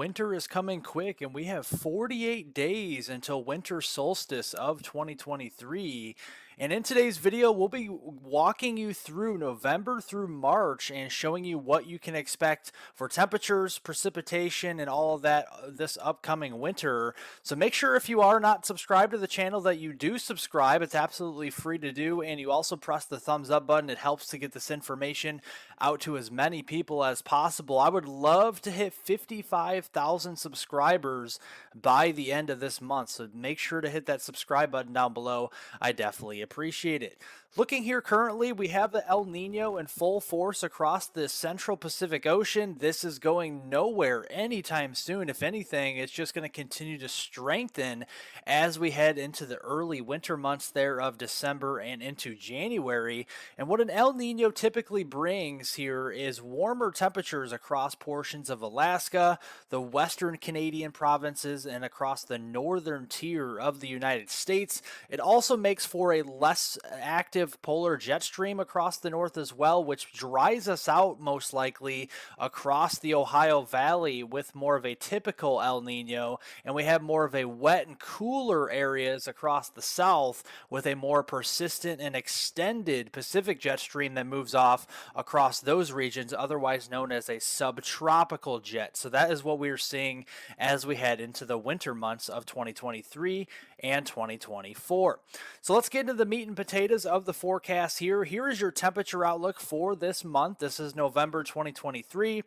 Winter is coming quick, and we have 48 days until winter solstice of 2023. And in today's video, we'll be walking you through November through March and showing you what you can expect for temperatures, precipitation, and all of that this upcoming winter. So make sure if you are not subscribed to the channel that you do subscribe. It's absolutely free to do, and you also press the thumbs up button. It helps to get this information out to as many people as possible. I would love to hit 55,000 subscribers by the end of this month, so make sure to hit that subscribe button down below. I definitely appreciate it. Looking here currently, we have the El Nino in full force across the central Pacific Ocean. This is going nowhere anytime soon. If anything, it's just going to continue to strengthen as we head into the early winter months there of December and into January. And what an El Nino typically brings here is warmer temperatures across portions of Alaska, the western Canadian provinces, and across the northern tier of the United States. It also makes for a less active polar jet stream across the north as well, which dries us out most likely across the Ohio Valley with more of a typical El Nino, and we have more of a wet and cooler areas across the south with a more persistent and extended Pacific jet stream that moves off across those regions, otherwise known as a subtropical jet. So that is what we are seeing as we head into the winter months of 2023 and 2024. So let's get into the meat and potatoes of the forecast here. Here is your temperature outlook for this month. This is November 2023.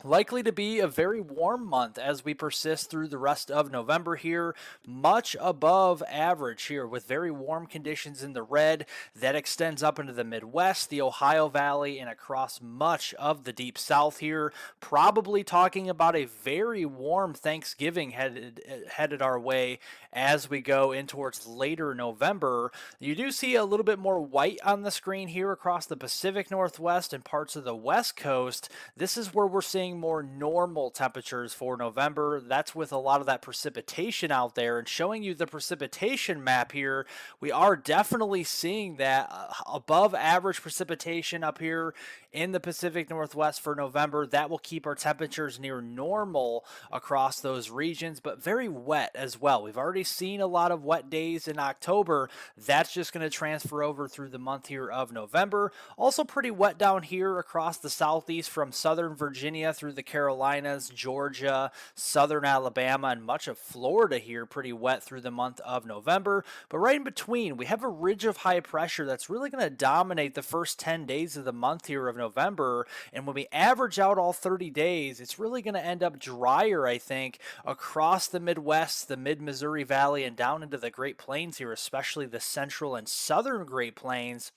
Likely to be a very warm month as we persist through the rest of November here, much above average here with very warm conditions in the red that extends up into the Midwest, the Ohio Valley, and across much of the deep south here. Probably talking about a very warm Thanksgiving headed our way as we go in towards later November. You do see a little bit more white on the screen here across the Pacific Northwest and parts of the West Coast. This is where we're seeing more normal temperatures for November. That's with a lot of that precipitation out there, and showing you the precipitation map here, we are definitely seeing that above average precipitation up here in the Pacific Northwest for November. That will keep our temperatures near normal across those regions, but very wet as well. We've already seen a lot of wet days in October. That's just going to transfer over through the month here of November. Also pretty wet down here across the southeast from southern Virginia through the Carolinas, Georgia, southern Alabama, and much of Florida here. Pretty wet through the month of November. But right in between, we have a ridge of high pressure that's really going to dominate the first 10 days of the month here of November. And when we average out all 30 days, it's really going to end up drier, I think, across the Midwest, the mid-Missouri Valley, and down into the Great Plains here, especially the central and southern Great Plains,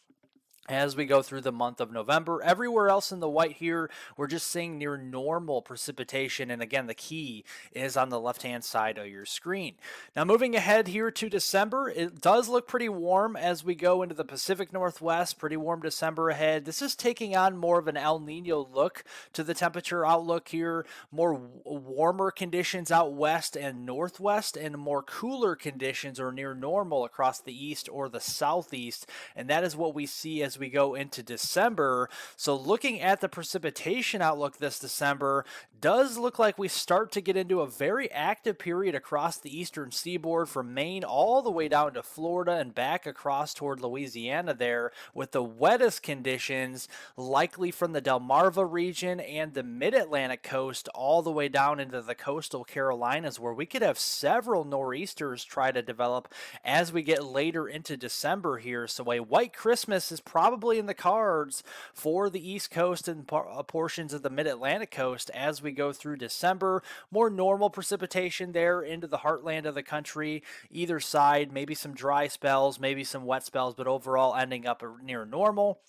as we go through the month of November. Everywhere else in the white here, we're just seeing near normal precipitation. And again, the key is on the left-hand side of your screen. Now, moving ahead here to December, it does look pretty warm as we go into the Pacific Northwest. Pretty warm December ahead. This is taking on more of an El Nino look to the temperature outlook here. More warmer conditions out west and northwest, and more cooler conditions or near normal across the east or the southeast. And that is what we see as we go into December. So looking at the precipitation outlook this December, does look like we start to get into a very active period across the eastern seaboard from Maine all the way down to Florida and back across toward Louisiana there, with the wettest conditions likely from the Delmarva region and the mid-Atlantic coast all the way down into the coastal Carolinas, where we could have several nor'easters try to develop as we get later into December here. So a white Christmas is probably in the cards for the East Coast and portions of the Mid-Atlantic coast as we go through December. More normal precipitation there into the heartland of the country, either side, maybe some dry spells, maybe some wet spells, but overall ending up near normal.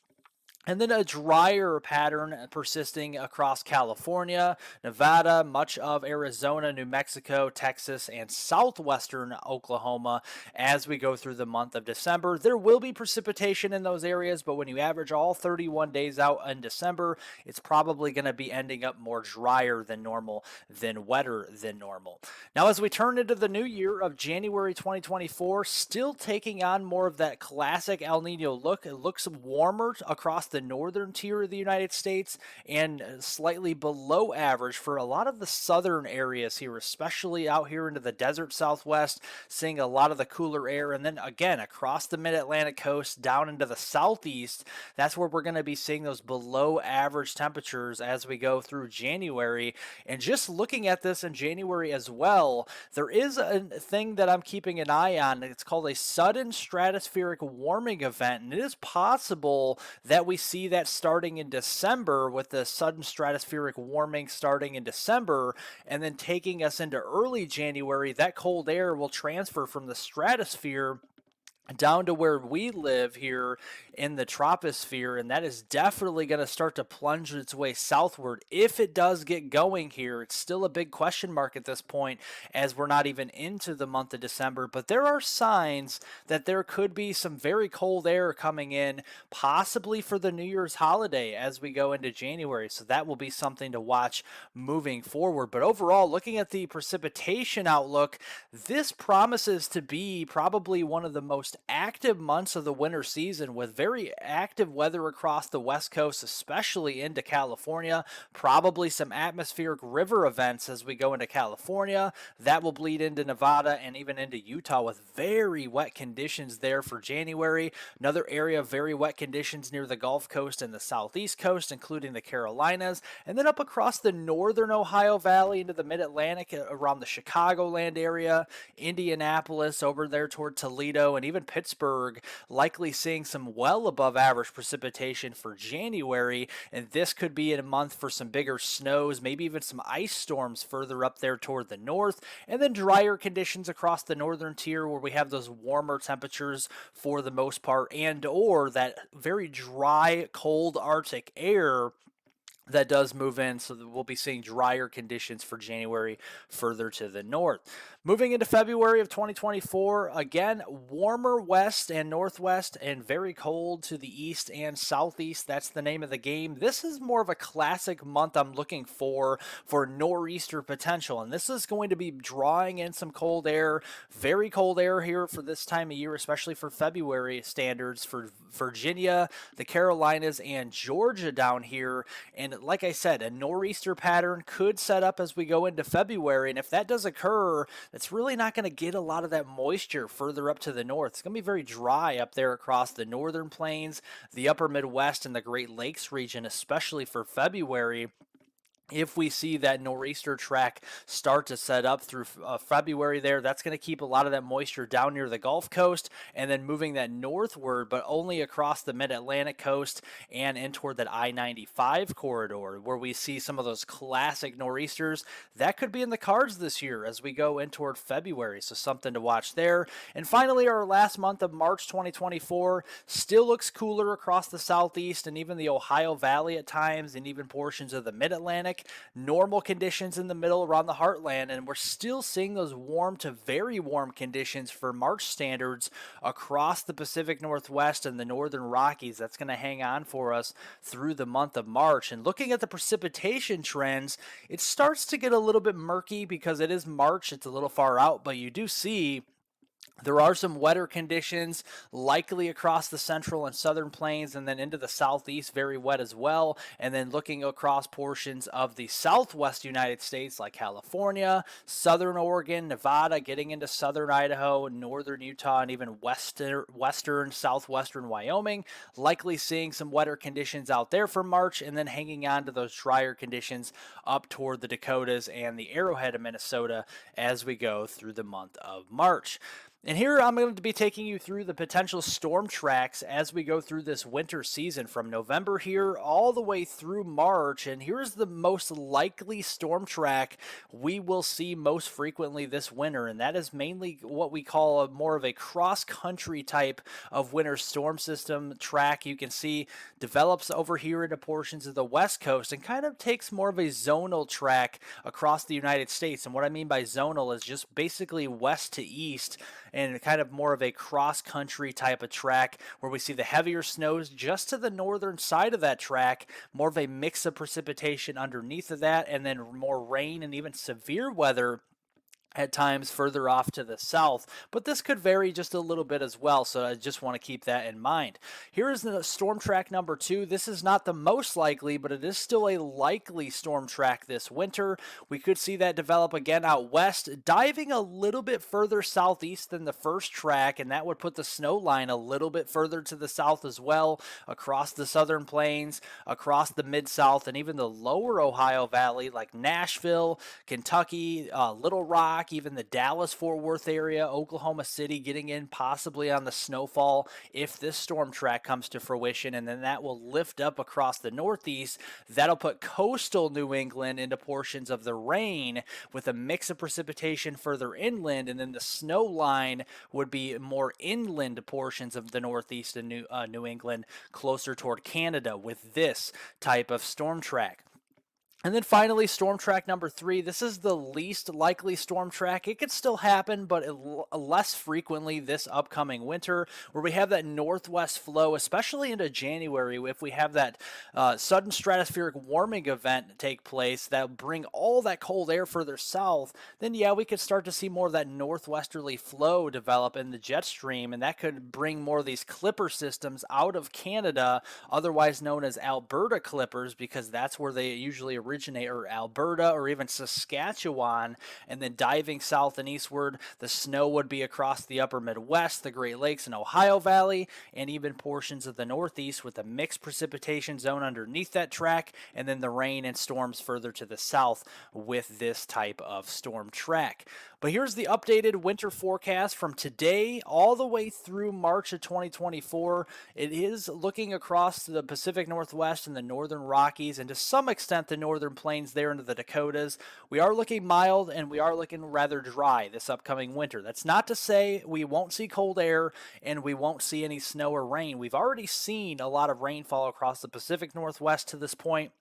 And then a drier pattern persisting across California, Nevada, much of Arizona, New Mexico, Texas, and southwestern Oklahoma as we go through the month of December. There will be precipitation in those areas, but when you average all 31 days out in December, it's probably going to be ending up more drier than normal, than wetter than normal. Now, as we turn into the new year of January 2024, still taking on more of that classic El Nino look. It looks warmer across the northern tier of the United States, and slightly below average for a lot of the southern areas here, especially out here into the desert Southwest, seeing a lot of the cooler air. And then again, across the mid-Atlantic coast, down into the Southeast, that's where we're going to be seeing those below average temperatures as we go through January. And just looking at this in January as well, there is a thing that I'm keeping an eye on. It's called a sudden stratospheric warming event, and it is possible that we see that starting in December, with the sudden stratospheric warming starting in December and then taking us into early January. That cold air will transfer from the stratosphere down to where we live here in the troposphere, and that is definitely going to start to plunge its way southward if it does get going here. It's still a big question mark at this point, as we're not even into the month of December, but there are signs that there could be some very cold air coming in, possibly for the New Year's holiday as we go into January. So that will be something to watch moving forward. But overall, looking at the precipitation outlook, this promises to be probably one of the most active months of the winter season, with very active weather across the West Coast, especially into California. Probably some atmospheric river events as we go into California. That will bleed into Nevada and even into Utah, with very wet conditions there for January. Another area of very wet conditions near the Gulf Coast and the Southeast Coast, including the Carolinas, and then up across the northern Ohio Valley into the mid-Atlantic around the Chicagoland area, Indianapolis over there toward Toledo, and even Pittsburgh, likely seeing some well above average precipitation for January. And this could be in a month for some bigger snows, maybe even some ice storms further up there toward the north, and then drier conditions across the northern tier, where we have those warmer temperatures for the most part, and or that very dry, cold Arctic air that does move in, so that we'll be seeing drier conditions for January further to the north. Moving into February of 2024, again, warmer west and northwest and very cold to the east and southeast. That's the name of the game. This is more of a classic month I'm looking for nor'easter potential, and this is going to be drawing in some cold air, very cold air here for this time of year, especially for February standards for Virginia, the Carolinas, and Georgia down here. And like I said, a nor'easter pattern could set up as we go into February, and if that does occur, it's really not going to get a lot of that moisture further up to the north. It's going to be very dry up there across the northern plains, the upper Midwest, and the Great Lakes region, especially for February. If we see that nor'easter track start to set up through February there, that's going to keep a lot of that moisture down near the Gulf Coast, and then moving that northward, but only across the mid-Atlantic coast and in toward that I-95 corridor, where we see some of those classic nor'easters. That could be in the cards this year as we go in toward February, so something to watch there. And finally, our last month of March 2024 still looks cooler across the southeast and even the Ohio Valley at times, and even portions of the mid-Atlantic. Normal conditions in the middle around the heartland, and we're still seeing those warm to very warm conditions for March standards across the Pacific Northwest and the Northern Rockies. That's going to hang on for us through the month of March. And looking at the precipitation trends, it starts to get a little bit murky because it is March. It's a little far out, but you do see there are some wetter conditions likely across the central and southern plains, and then into the southeast, very wet as well. And then looking across portions of the southwest United States, like California, southern Oregon, Nevada, getting into southern Idaho, northern Utah, and even western, southwestern Wyoming, likely seeing some wetter conditions out there for March, and then hanging on to those drier conditions up toward the Dakotas and the Arrowhead of Minnesota as we go through the month of March. And here I'm going to be taking you through the potential storm tracks as we go through this winter season from November here all the way through March. And here's the most likely storm track we will see most frequently this winter. And that is mainly what we call more of a cross-country type of winter storm system track. You can see develops over here into portions of the West Coast and kind of takes more of a zonal track across the United States. And what I mean by zonal is just basically west to east, and kind of more of a cross-country type of track where we see the heavier snows just to the northern side of that track, more of a mix of precipitation underneath of that, and then more rain and even severe weather at times further off to the south, but this could vary just a little bit as well, so I just want to keep that in mind. Here is the storm track number 2. This is not the most likely, but it is still a likely storm track this winter. We could see that develop again out west, diving a little bit further southeast than the first track, and that would put the snow line a little bit further to the south as well, across the southern plains, across the mid-south, and even the lower Ohio Valley like Nashville, Kentucky, Little Rock, even the Dallas-Fort Worth area, Oklahoma City getting in possibly on the snowfall if this storm track comes to fruition, and then that will lift up across the northeast. That'll put coastal New England into portions of the rain with a mix of precipitation further inland, and then the snow line would be more inland portions of the northeast and New England closer toward Canada with this type of storm track. And then finally, storm track number 3. This is the least likely storm track. It could still happen, but less frequently this upcoming winter, where we have that northwest flow, especially into January. If we have that sudden stratospheric warming event take place that bring all that cold air further south, then yeah, we could start to see more of that northwesterly flow develop in the jet stream, and that could bring more of these clipper systems out of Canada, otherwise known as Alberta clippers, because that's where they usually originate, or Alberta or even Saskatchewan, and then diving south and eastward, the snow would be across the upper Midwest, the Great Lakes and Ohio Valley, and even portions of the Northeast with a mixed precipitation zone underneath that track, and then the rain and storms further to the south with this type of storm track. But here's the updated winter forecast from today all the way through March of 2024. It is looking across the Pacific Northwest and the northern Rockies, and to some extent the northern plains there into the Dakotas. We are looking mild, and we are looking rather dry this upcoming winter. That's not to say we won't see cold air and we won't see any snow or rain. We've already seen a lot of rainfall across the Pacific Northwest to this point.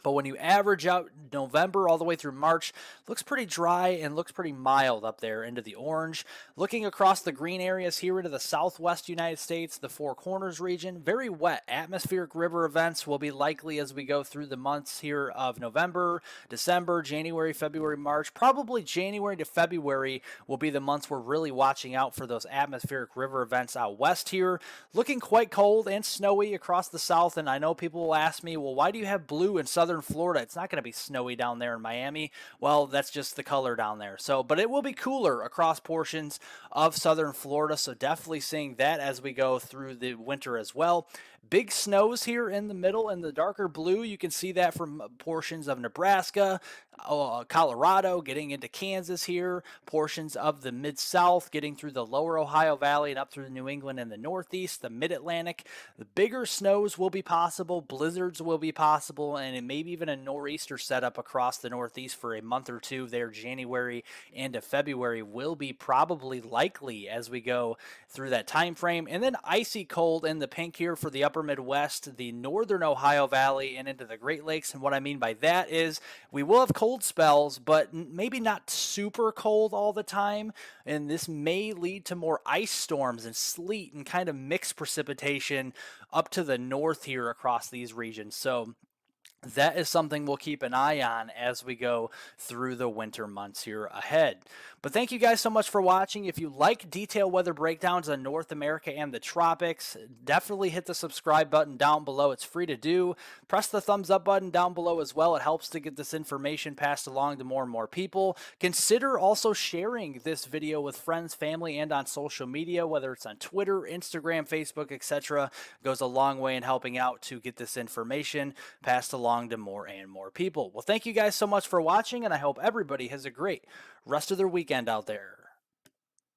But when you average out November all the way through March, looks pretty dry and looks pretty mild up there into the orange. Looking across the green areas here into the southwest United States, the Four Corners region, very wet. Atmospheric river events will be likely as we go through the months here of November, December, January, February, March. Probably January to February will be the months we're really watching out for those atmospheric river events out west here. Looking quite cold and snowy across the south, and I know people will ask me, well, why do you have blue in southern Florida? It's not going to be snowy down there in Miami. Well, that's just the color down there. So, but it will be cooler across portions of southern Florida. So definitely seeing that as we go through the winter as well. Big snows here in the middle in the darker blue. You can see that from portions of Nebraska, Colorado, getting into Kansas here, portions of the mid-south, getting through the lower Ohio Valley and up through New England and the Northeast, the mid-Atlantic. The bigger snows will be possible, blizzards will be possible, and maybe even a nor'easter setup across the Northeast for a month or two there. January into February will be probably likely as we go through that time frame. And then icy cold in the pink here for the upper Midwest, the northern Ohio Valley, and into the Great Lakes. And what I mean by that is we will have cold spells, but maybe not super cold all the time. And this may lead to more ice storms and sleet and kind of mixed precipitation up to the north here across these regions. So that is something we'll keep an eye on as we go through the winter months here ahead. But thank you guys so much for watching. If you like detailed weather breakdowns on North America and the tropics, definitely hit the subscribe button down below. It's free to do. Press the thumbs up button down below as well. It helps to get this information passed along to more and more people. Consider also sharing this video with friends, family, and on social media, whether it's on Twitter, Instagram, Facebook, etc. It goes a long way in helping out to get this information passed along to more and more people. Well, thank you guys so much for watching, and I hope everybody has a great rest of their weekend out there.